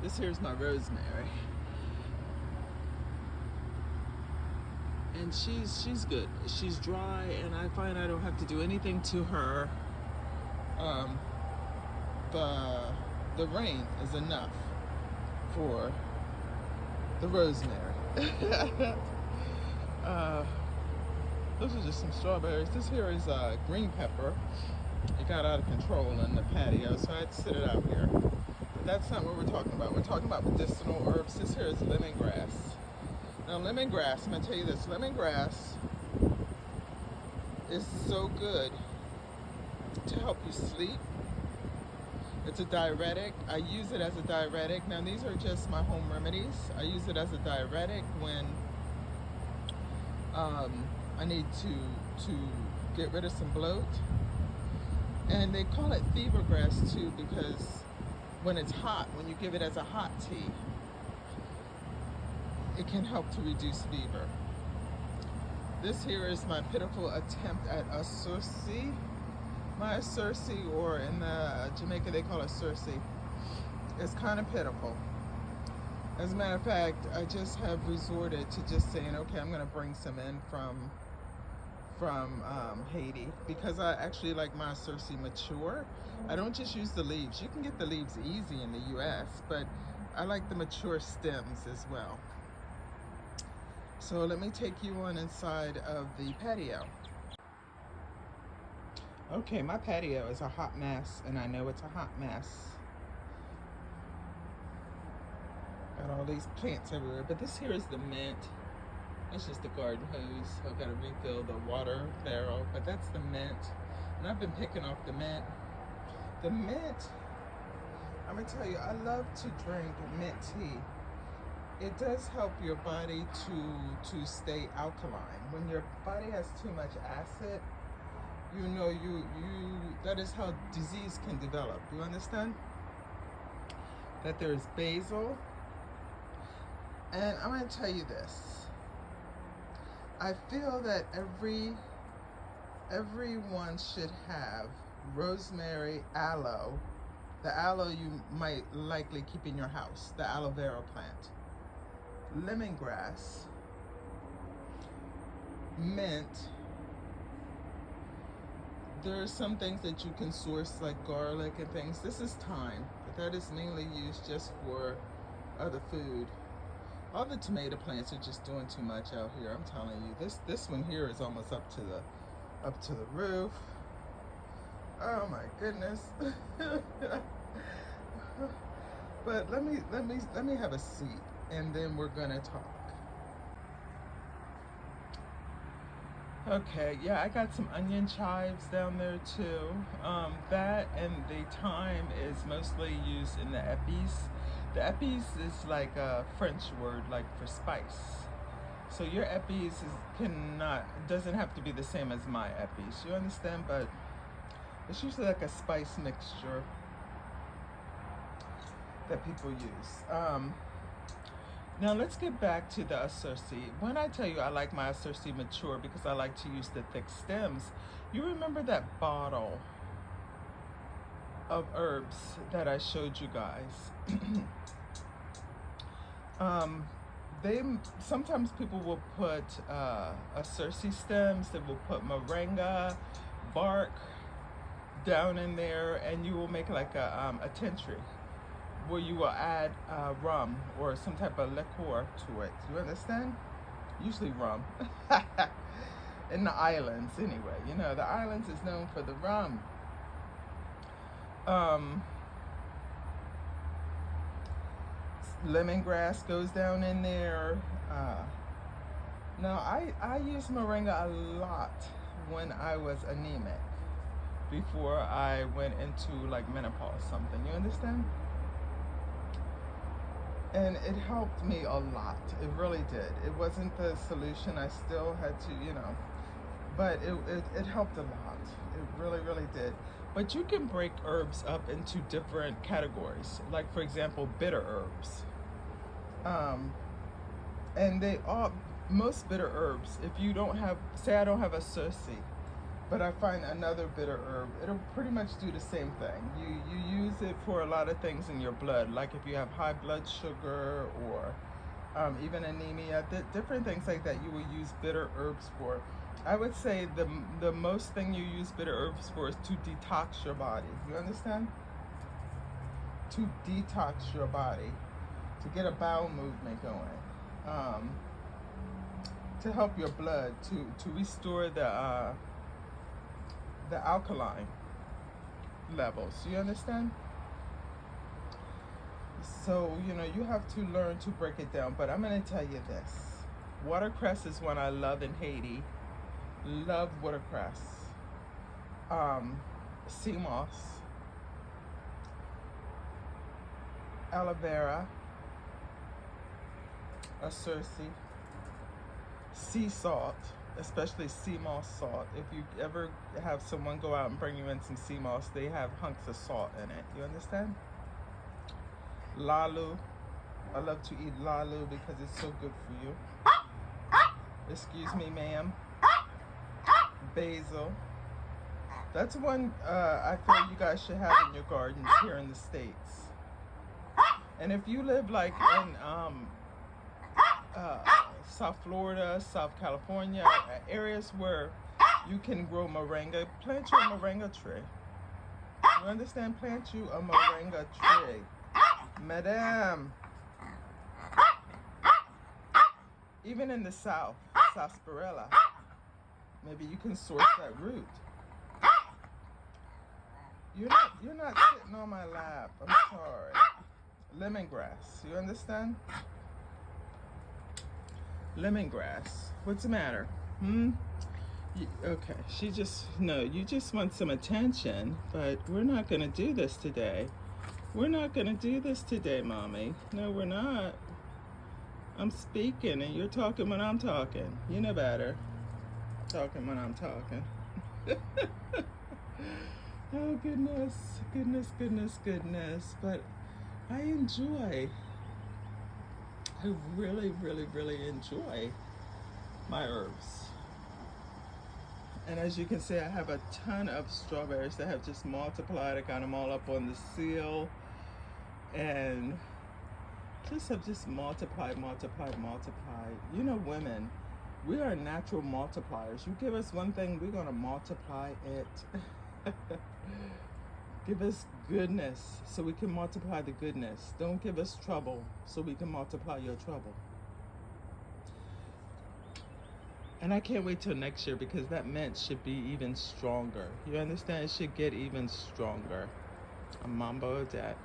This here's my rosemary. And she's good. She's dry, and I find I don't have to do anything to her. Um, the rain is enough for the rosemary. Those are just some strawberries. This here is green pepper. It got out of control in the patio, so I had to sit it out here. But that's not what we're talking about. We're talking about medicinal herbs. This here is lemongrass. Now lemongrass, I'm going to tell you this. Lemongrass is so good to help you sleep. It's a diuretic. I use it as a diuretic. Now these are just my home remedies. I use it as a diuretic when I need to get rid of some bloat. And they call it fever grass too, because when it's hot, when you give it as a hot tea, it can help to reduce fever. This here is my pitiful attempt at a sursi. My sursi, or in Jamaica they call it sursi. It's kind of pitiful. As a matter of fact, I just have resorted to just saying, okay, I'm going to bring some in from Haiti, because I actually like my sursi mature. I don't just use the leaves. You can get the leaves easy in the US, but I like the mature stems as well. So let me take you on inside of the patio. Okay, my patio is a hot mess, and I know it's a hot mess. Got all these plants everywhere, but this here is the mint. That's just the garden hose. I've got to refill the water barrel, but that's the mint. And I've been picking off the mint. The mint, I'm gonna tell you, I love to drink mint tea. It does help your body to stay alkaline. When your body has too much acid, you know, that is how disease can develop. You understand? That there is basil. And I'm going to tell you this. I feel that everyone should have rosemary, aloe. The aloe you might likely keep in your house, the aloe vera plant. Lemongrass, mint. There are some things that you can source, like garlic and things. This is thyme, but that is mainly used just for other food. All the tomato plants are just doing too much out here. I'm telling you, this one here is almost up to the roof. Oh my goodness. But let me have a seat, and then we're gonna talk. Okay, yeah, I got some onion chives down there too. That and the thyme is mostly used in the epis. The epis is like a French word, like for spice. So your epis doesn't have to be the same as my epis. You understand? But it's usually like a spice mixture that people use. Now let's get back to the asursi. When I tell you I like my asursi mature because I like to use the thick stems, you remember that bottle of herbs that I showed you guys? Sometimes people will put asursi stems, they will put moringa bark down in there, and you will make like a tincture where you will add rum or some type of liqueur to it. You understand? Usually rum. In the islands, anyway. You know, the islands is known for the rum. Lemongrass goes down in there. Now, I used moringa a lot when I was anemic, before I went into like menopause something. You understand? And it helped me a lot. It really did. It wasn't the solution. I still had to, you know, but it helped a lot. It really, really did. But you can break herbs up into different categories. Like, for example, bitter herbs. And most bitter herbs, if you don't have, say I don't have a sursi, But I find another bitter herb, it'll pretty much do the same thing. You use it for a lot of things in your blood, like if you have high blood sugar or even anemia, different things like that you will use bitter herbs for. I would say the most thing you use bitter herbs for is to detox your body. You understand? To detox your body, to get a bowel movement going, to help your blood, to restore the alkaline levels. You understand? So, you know, you have to learn to break it down. But I'm going to tell you this. Watercress is one I love in Haiti. Love watercress. Sea moss. Aloe vera. Acerci. Sea salt. Especially sea moss salt. If you ever have someone go out and bring you in some sea moss, they have hunks of salt in it. You understand? Lalu. I love to eat lalu because it's so good for you. Excuse me, ma'am. Basil. That's one I feel you guys should have in your gardens here in the States. And if you live like in South Florida, South California, areas where you can grow moringa, plant you a moringa tree. You understand? Plant you a moringa tree. Madame. Even in the South, sarsaparilla, maybe you can source that root. You're not sitting on my lap. I'm sorry. Lemongrass. You understand? Lemongrass. What's the matter? Okay. You just want some attention, but we're not going to do this today. We're not going to do this today, Mommy. No, we're not. I'm speaking and you're talking when I'm talking. You know better. Talking when I'm talking. Oh, goodness. Goodness, goodness, goodness. But I enjoy. I really, really, really enjoy my herbs. And as you can see, I have a ton of strawberries that have just multiplied. I got them all up on the seal. And have just multiplied. You know, women, we are natural multipliers. You give us one thing, we're going to multiply it. Give us goodness so we can multiply the goodness. Don't give us trouble so we can multiply your trouble. And I can't wait till next year because that mint should be even stronger. You understand? It should get even stronger. A mambo that.